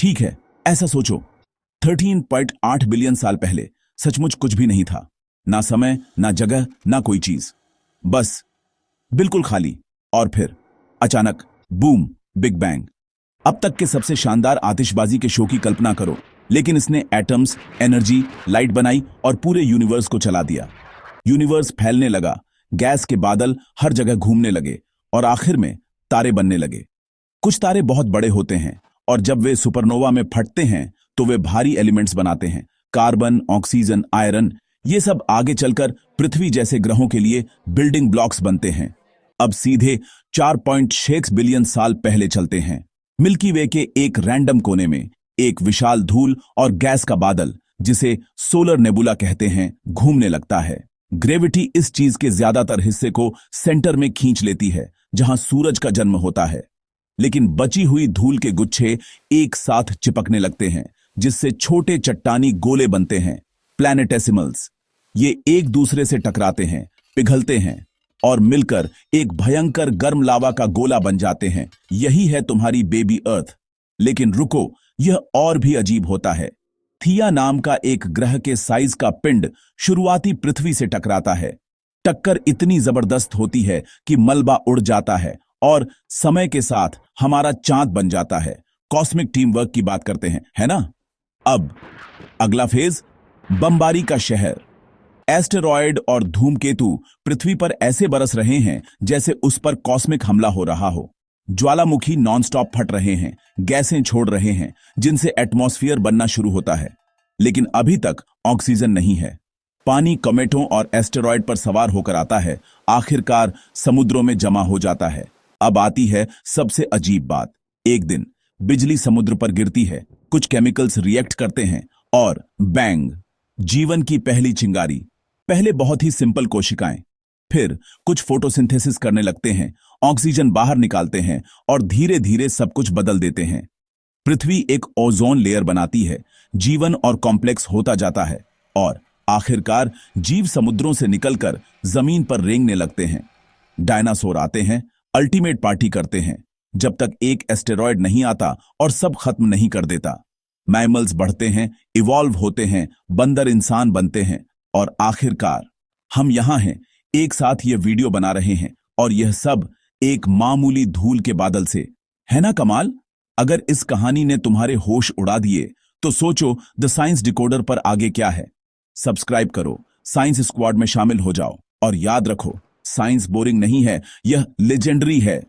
ठीक है, ऐसा सोचो, 13.8 बिलियन साल पहले सचमुच कुछ भी नहीं था। ना समय, ना जगह, ना कोई चीज, बस बिल्कुल खाली। और फिर अचानक बूम, बिग बैंग। अब तक के सबसे शानदार आतिशबाजी के शो की कल्पना करो, लेकिन इसने एटम्स, एनर्जी, लाइट बनाई और पूरे यूनिवर्स को चला दिया। यूनिवर्स फैलने लगा, गैस के बादल हर जगह घूमने लगे और आखिर में तारे बनने लगे। कुछ तारे बहुत बड़े होते हैं और जब वे सुपरनोवा में फटते हैं तो वे भारी एलिमेंट्स बनाते हैं, कार्बन, ऑक्सीजन, आयरन। ये सब आगे चलकर पृथ्वी जैसे ग्रहों के लिए बिल्डिंग ब्लॉक्स बनते हैं। अब सीधे 4.6 बिलियन साल पहले चलते हैं। मिल्की वे के एक रैंडम कोने में एक विशाल धूल और गैस का बादल, जिसे सोलर नेबुला कहते हैं, घूमने लगता है। ग्रेविटी इस चीज के ज्यादातर हिस्से को सेंटर में खींच लेती है, जहां सूरज का जन्म होता है। लेकिन बची हुई धूल के गुच्छे एक साथ चिपकने लगते हैं, जिससे छोटे चट्टानी गोले बनते हैं, प्लैनेटेसिमल्स। ये एक दूसरे से टकराते हैं, पिघलते हैं और मिलकर एक भयंकर गर्म लावा का गोला बन जाते हैं। यही है तुम्हारी बेबी अर्थ। लेकिन रुको, यह और भी अजीब होता है। थिया नाम का एक ग्रह के साइज का पिंड शुरुआती पृथ्वी से टकराता है। टक्कर इतनी जबरदस्त होती है कि मलबा उड़ जाता है और समय के साथ हमारा चांद बन जाता है। कॉस्मिक टीम वर्क की बात करते हैं, है ना? अब अगला फेज, बमबारी का शहर। एस्टेरॉयड और धूमकेतु पृथ्वी पर ऐसे बरस रहे हैं जैसे उस पर कॉस्मिक हमला हो रहा हो। ज्वालामुखी नॉनस्टॉप फट रहे हैं, गैसें छोड़ रहे हैं, जिनसे एटमॉस्फेयर बनना शुरू होता है। लेकिन अभी तक ऑक्सीजन नहीं है। पानी कॉमेटों और एस्टेरॉयड पर सवार होकर आता है, आखिरकार समुद्रों में जमा हो जाता है। अब आती है सबसे अजीब बात। एक दिन बिजली समुद्र पर गिरती है, कुछ केमिकल्स रिएक्ट करते हैं और बैंग, जीवन की पहली चिंगारी। पहले बहुत ही सिंपल कोशिकाएं, फिर कुछ फोटोसिंथेसिस करने लगते हैं, ऑक्सीजन बाहर निकालते हैं और धीरे धीरे सब कुछ बदल देते हैं। पृथ्वी एक ओजोन लेयर बनाती है, जीवन और कॉम्प्लेक्स होता जाता है और आखिरकार जीव समुद्रों से निकलकर जमीन पर रेंगने लगते हैं। डायनासोर आते हैं, अल्टीमेट पार्टी करते हैं, जब तक एक एस्टेरॉयड नहीं आता और सब खत्म नहीं कर देता। मैमल्स बढ़ते हैं, इवॉल्व होते हैं, बंदर इंसान बनते हैं और आखिरकार हम यहां हैं, एक साथ ये वीडियो बना रहे हैं, और यह सब एक मामूली धूल के बादल से। है ना कमाल? अगर इस कहानी ने तुम्हारे होश उड़ा दिए तो सोचो द साइंस डिकोडर पर आगे क्या है। सब्सक्राइब करो, साइंस स्क्वाड में शामिल हो जाओ और याद रखो, साइंस बोरिंग नहीं है, यह लेजेंडरी है।